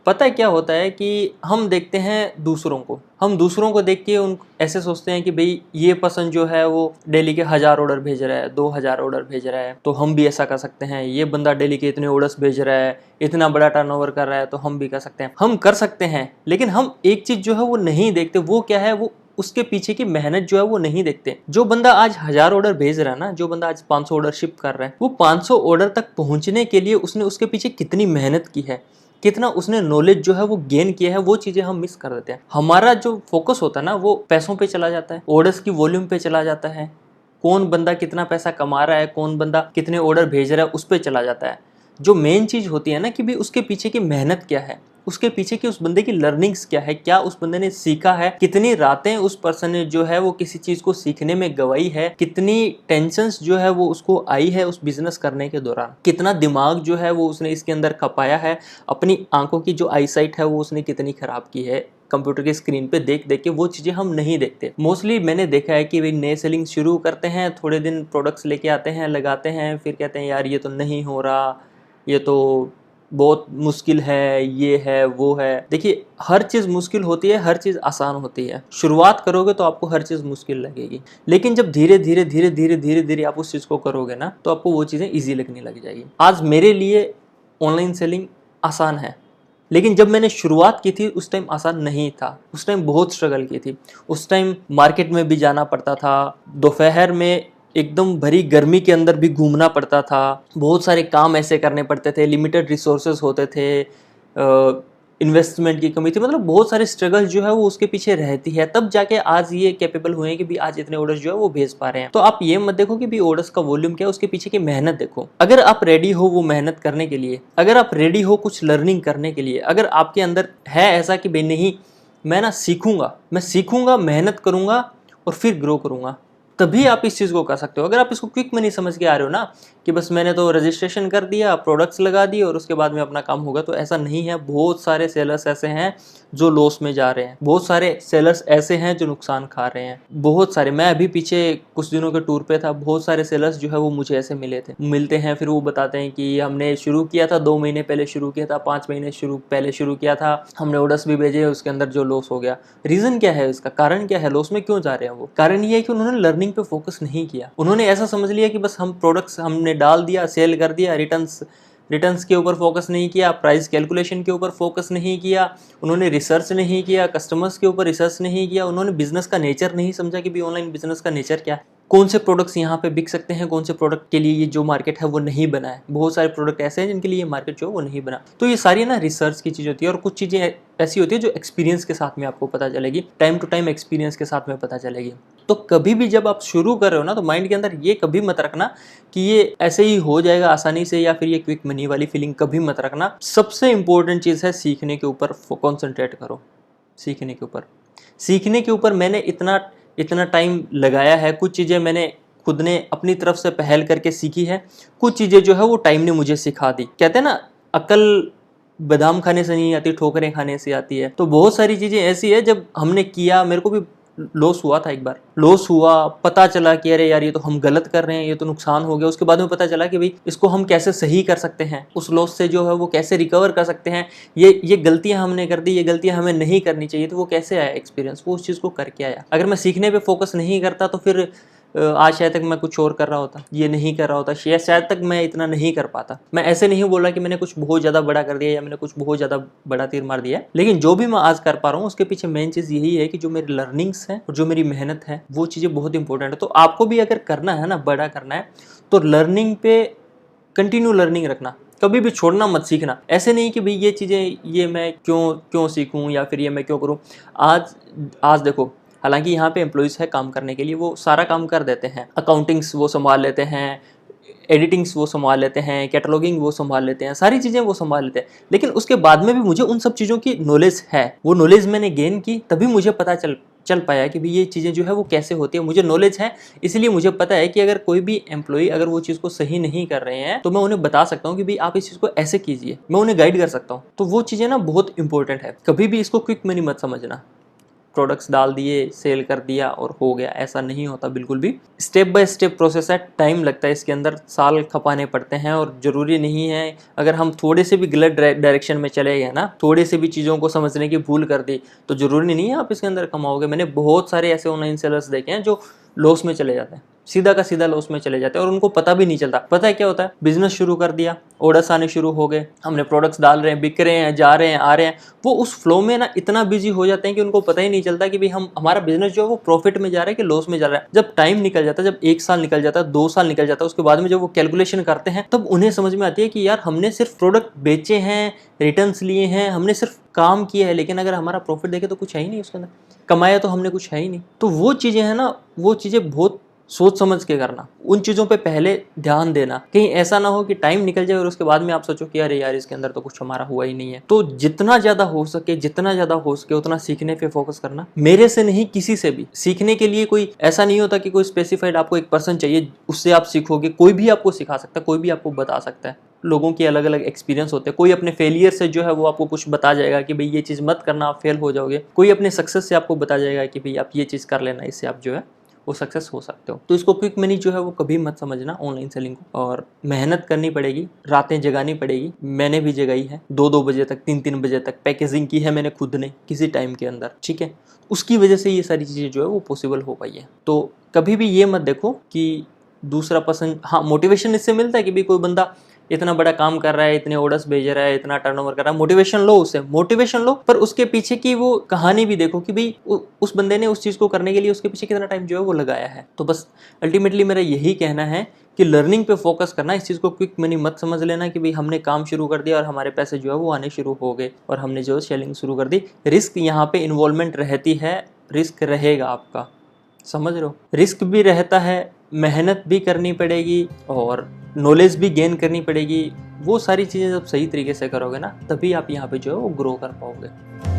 पता है क्या होता है कि हम देखते हैं दूसरों को, हम दूसरों को देख के उन ऐसे सोचते हैं कि भाई ये पर्सन जो है वो डेली के 1000 ऑर्डर भेज रहा है, 2000 ऑर्डर भेज रहा है, तो हम भी ऐसा कर सकते हैं। ये बंदा डेली के इतने ऑर्डर्स भेज रहा है, इतना बड़ा टर्नओवर कर रहा है, तो हम भी कर सकते हैं। हम कर सकते हैं, लेकिन हम एक चीज जो है वो नहीं देखते। वो क्या है? वो उसके पीछे की मेहनत जो है वो नहीं देखते। जो बंदा आज 1000 ऑर्डर भेज रहा है ना, जो बंदा आज 500 ऑर्डर शिप कर रहा है, वो 500 ऑर्डर तक पहुंचने के लिए उसने उसके पीछे कितनी मेहनत की है, कितना उसने नॉलेज जो है वो गेन किया है, वो चीजें हम मिस कर देते हैं। हमारा जो फोकस होता है ना वो पैसों पे चला जाता है, ऑर्डर्स की वॉल्यूम पे चला जाता है, कौन बंदा कितना पैसा कमा रहा है, कौन बंदा कितने ऑर्डर भेज रहा है, उस पर चला जाता है। जो मेन चीज होती है ना कि भाई उसके पीछे की मेहनत क्या है, उसके पीछे की उस बंदे की लर्निंग्स क्या है, क्या उस बंदे ने सीखा है, कितनी रातें उस पर्सन ने जो है वो किसी चीज को सीखने में गवाई है, कितनी टेंशन्स जो है वो उसको आई है उस बिजनेस करने के दौरान, कितना दिमाग जो है वो उसने इसके अंदर खपाया है, अपनी आंखों की जो आईसाइट है वो उसने कितनी खराब की है कंप्यूटर की स्क्रीन पे देख देख के। वो चीज़ें हम नहीं देखते। मोस्टली मैंने देखा है कि भाई नए सेलिंग शुरू करते हैं, थोड़े दिन प्रोडक्ट्स लेके आते हैं, लगाते हैं, फिर कहते हैं यार ये तो नहीं हो रहा, ये तो बहुत मुश्किल है, ये है वो है। देखिए हर चीज़ मुश्किल होती है, हर चीज़ आसान होती है। शुरुआत करोगे तो आपको हर चीज़ मुश्किल लगेगी, लेकिन जब धीरे धीरे धीरे धीरे धीरे धीरे आप उस चीज़ को करोगे ना, तो आपको वो चीज़ें ईजी लगने लग जाएगी। आज मेरे लिए ऑनलाइन सेलिंग आसान है, लेकिन जब मैंने शुरुआत की थी उस टाइम आसान नहीं था। उस टाइम बहुत स्ट्रगल की थी। उस टाइम मार्केट में भी जाना पड़ता था, दोपहर में एकदम भरी गर्मी के अंदर भी घूमना पड़ता था, बहुत सारे काम ऐसे करने पड़ते थे, लिमिटेड रिसोर्सेज होते थे, इन्वेस्टमेंट की कमी थी, मतलब बहुत सारे स्ट्रगल जो है वो उसके पीछे रहती है। तब जाके आज ये कैपेबल हुए हैं कि भी आज इतने ऑर्डर्स जो है वो भेज पा रहे हैं। तो आप ये मत देखो कि भी ऑर्डर्स का वॉल्यूम क्या है, उसके पीछे की मेहनत देखो। अगर आप रेडी हो वो मेहनत करने के लिए, अगर आप रेडी हो कुछ लर्निंग करने के लिए, अगर आपके अंदर है ऐसा कि भाई नहीं मैं ना सीखूंगा, मैं सीखूंगा, मेहनत करूंगा और फिर ग्रो करूंगा, तभी आप इस चीज़ को कर सकते हो। अगर आप इसको क्विक मनी समझ के आ रहे हो ना कि बस मैंने तो रजिस्ट्रेशन कर दिया, प्रोडक्ट्स लगा दिए और उसके बाद में अपना काम होगा, तो ऐसा नहीं है। बहुत सारे सेलर्स ऐसे हैं जो लॉस में जा रहे हैं, बहुत सारे सेलर्स ऐसे हैं जो नुकसान खा रहे हैं, बहुत सारे। मैं अभी पीछे कुछ दिनों के टूर पे था, बहुत सारे सेलर्स जो है वो मुझे ऐसे मिलते हैं, फिर वो बताते हैं कि हमने शुरू किया था 2 महीने पहले शुरू किया था, 5 महीने पहले शुरू किया था, हमने ऑर्डर्स भी भेजे, उसके अंदर जो लॉस हो गया। रीजन क्या है इसका, कारण क्या है, लॉस में क्यों जा रहे हैं वो? कारण ये है कि उन्होंने लर्निंग पे फोकस नहीं किया। उन्होंने ऐसा समझ लिया कि बस हम प्रोडक्ट्स हमने डाल दिया, सेल कर दिया, रिटर्न्स के ऊपर फोकस नहीं किया, प्राइस कैलकुलेशन के ऊपर फोकस नहीं किया, उन्होंने रिसर्च नहीं किया, कस्टमर्स के ऊपर रिसर्च नहीं किया, उन्होंने बिजनेस का नेचर नहीं समझा कि भी ऑनलाइन बिजनेस का नेचर क्या है, कौन से प्रोडक्ट्स यहाँ पे बिक सकते हैं, कौन से प्रोडक्ट के लिए ये जो मार्केट है वो नहीं बना है। बहुत सारे प्रोडक्ट ऐसे हैं जिनके लिए ये मार्केट जो है वो नहीं बना। तो ये सारी ना रिसर्च की चीज़ होती है, और कुछ चीज़ें ऐसी होती है जो एक्सपीरियंस के साथ में आपको पता चलेगी, टाइम टू टाइम एक्सपीरियंस के साथ में पता चलेगी। तो कभी भी जब आप शुरू कर रहे हो ना, तो माइंड के अंदर ये कभी मत रखना कि ये ऐसे ही हो जाएगा आसानी से, या फिर ये क्विक मनी वाली फीलिंग कभी मत रखना। सबसे इंपॉर्टेंट चीज़ है सीखने के ऊपर कॉन्सेंट्रेट करो। सीखने के ऊपर मैंने इतना टाइम लगाया है। कुछ चीज़ें मैंने खुद ने अपनी तरफ से पहल करके सीखी है, कुछ चीज़ें जो है वो टाइम ने मुझे सिखा दी। कहते हैं ना अकल बादाम खाने से नहीं आती, ठोकरें खाने से आती है। तो बहुत सारी चीज़ें ऐसी है जब हमने किया, मेरे को भी लॉस हुआ था, एक बार लॉस हुआ, पता चला कि अरे यार ये तो हम गलत कर रहे हैं, ये तो नुकसान हो गया। उसके बाद में पता चला कि भाई इसको हम कैसे सही कर सकते हैं, उस लॉस से जो है वो कैसे रिकवर कर सकते हैं, ये गलतियां हमने कर दी, ये गलतियां हमें नहीं करनी चाहिए। तो वो कैसे आया एक्सपीरियंस, वो उस चीज़ को करके आया। अगर मैं सीखने पे फोकस नहीं करता तो फिर आज शायद तक मैं कुछ और कर रहा होता, ये नहीं कर रहा होता, शायद तक मैं इतना नहीं कर पाता। मैं ऐसे नहीं बोला कि मैंने कुछ बहुत ज़्यादा बड़ा कर दिया या मैंने कुछ बहुत ज़्यादा बड़ा तीर मार दिया, लेकिन जो भी मैं आज कर पा रहा हूँ उसके पीछे मेन चीज़ यही है कि जो मेरी लर्निंग्स है और जो मेरी मेहनत है वो चीज़ें बहुत इंपॉर्टेंट है। तो आपको भी अगर करना है ना, बड़ा करना है, तो लर्निंग पे कंटिन्यू लर्निंग रखना, कभी भी छोड़ना मत, सीखना। ऐसे नहीं कि भाई ये चीज़ें ये मैं क्यों सीखूं या फिर ये मैं क्यों करूं। आज देखो, हालांकि यहाँ पे एम्प्लॉइज़ है काम करने के लिए, वो सारा काम कर देते हैं, अकाउंटिंग्स वो संभाल लेते हैं, एडिटिंग्स वो संभाल लेते हैं, कैटलॉगिंग वो संभाल लेते हैं, सारी चीज़ें वो संभाल लेते हैं। लेकिन उसके बाद में भी मुझे उन सब चीज़ों की नॉलेज है, वो नॉलेज मैंने गेन की, तभी मुझे पता चल पाया कि भी ये चीज़ें जो है वो कैसे होती है। मुझे नॉलेज है, इसलिए मुझे पता है कि अगर कोई भी एम्प्लॉई अगर वो चीज़ को सही नहीं कर रहे हैं तो मैं उन्हें बता सकता हूँ कि भाई आप इस चीज़ को ऐसे कीजिए, मैं उन्हें गाइड कर सकता हूँ। तो वो चीज़ें ना बहुत इंपॉर्टेंट है। कभी भी इसको क्विक मनी मत समझना, प्रोडक्ट्स डाल दिए, सेल कर दिया और हो गया, ऐसा नहीं होता बिल्कुल भी। स्टेप बाय स्टेप प्रोसेस है, टाइम लगता है इसके अंदर, साल खपाने पड़ते हैं। और ज़रूरी नहीं है अगर हम थोड़े से भी गलत डायरेक्शन में चले गए ना, थोड़े से भी चीज़ों को समझने की भूल कर दी, तो ज़रूरी नहीं है आप इसके अंदर कमाओगे। मैंने बहुत सारे ऐसे ऑनलाइन सेलर्स देखे हैं जो लॉस में चले जाते हैं, सीधा का सीधा लॉस में चले जाते हैं और उनको पता भी नहीं चलता। पता है क्या होता है, बिजनेस शुरू कर दिया, ऑर्डर्स आने शुरू हो गए, हमने प्रोडक्ट्स डाल रहे हैं, बिक रहे हैं, जा रहे हैं, आ रहे हैं, वो उस फ्लो में ना इतना बिजी हो जाते हैं कि उनको पता ही नहीं चलता कि भाई हमारा बिजनेस जो है वो प्रॉफिट में जा रहा है कि लॉस में जा रहा है। जब टाइम निकल जाता है, जब 1 साल निकल जाता है, 2 साल निकल जाता है, उसके बाद में जब वो कैलकुलेशन करते हैं तब उन्हें समझ में आती है कि यार हमने सिर्फ प्रोडक्ट बेचे हैं, रिटर्न्स लिए हैं, हमने सिर्फ काम किया है, लेकिन अगर हमारा प्रॉफिट देखे तो कुछ है ही नहीं उसके अंदर, कमाया तो हमने कुछ है ही नहीं। तो वो चीज़ें हैं ना, वो चीज़ें बहुत सोच समझ के करना, उन चीज़ों पे पहले ध्यान देना, कहीं ऐसा ना हो कि टाइम निकल जाए और उसके बाद में आप सोचो कि अरे यार इसके अंदर तो कुछ हमारा हुआ ही नहीं है। तो जितना ज़्यादा हो सके उतना सीखने पे फोकस करना। मेरे से नहीं, किसी से भी सीखने के लिए कोई ऐसा नहीं होता कि कोई स्पेसिफाइड आपको एक पर्सन चाहिए उससे आप सीखोगे। कोई भी आपको सिखा सकता है, कोई भी आपको बता सकता है। लोगों के अलग अलग एक्सपीरियंस होते हैं। कोई अपने फेलियर से जो है वो आपको कुछ बता जाएगा कि भाई ये चीज़ मत करना, आप फेल हो जाओगे। कोई अपने सक्सेस से आपको बता जाएगा कि भाई आप ये चीज़ कर लेना, इससे आप जो है वो सक्सेस हो सकते हो। तो इसको क्विक मनी जो है वो कभी मत समझना ऑनलाइन सेलिंग को, और मेहनत करनी पड़ेगी, रातें जगानी पड़ेगी। मैंने भी जगाई है, 2-2 बजे तक, 3-3 बजे तक पैकेजिंग की है मैंने खुद ने किसी टाइम के अंदर, ठीक है। उसकी वजह से ये सारी चीज़ें जो है वो पॉसिबल हो पाई है। तो कभी भी ये मत देखो कि दूसरा पसंद, हाँ मोटिवेशन इससे मिलता है कि भाई कोई बंदा इतना बड़ा काम कर रहा है, इतने ऑर्डर्स भेज रहा है, इतना टर्नओवर कर रहा है, मोटिवेशन लो, उससे मोटिवेशन लो, पर उसके पीछे की वो कहानी भी देखो कि भाई उस बंदे ने उस चीज़ को करने के लिए उसके पीछे कितना टाइम जो है वो लगाया है। तो बस अल्टीमेटली मेरा यही कहना है कि लर्निंग पे फोकस करना, इस चीज़ को क्विक मनी मत समझ लेना कि भाई हमने काम शुरू कर दिया और हमारे पैसे जो है वो आने शुरू हो गए और हमने जो सेलिंग शुरू कर दी। रिस्क यहाँ पे इन्वॉल्वमेंट रहती है, रिस्क रहेगा आपका, समझ रहे हो, रिस्क भी रहता है, मेहनत भी करनी पड़ेगी और नॉलेज भी गेन करनी पड़ेगी। वो सारी चीज़ें जब सही तरीके से करोगे ना, तभी आप यहाँ पे जो है वो ग्रो कर पाओगे।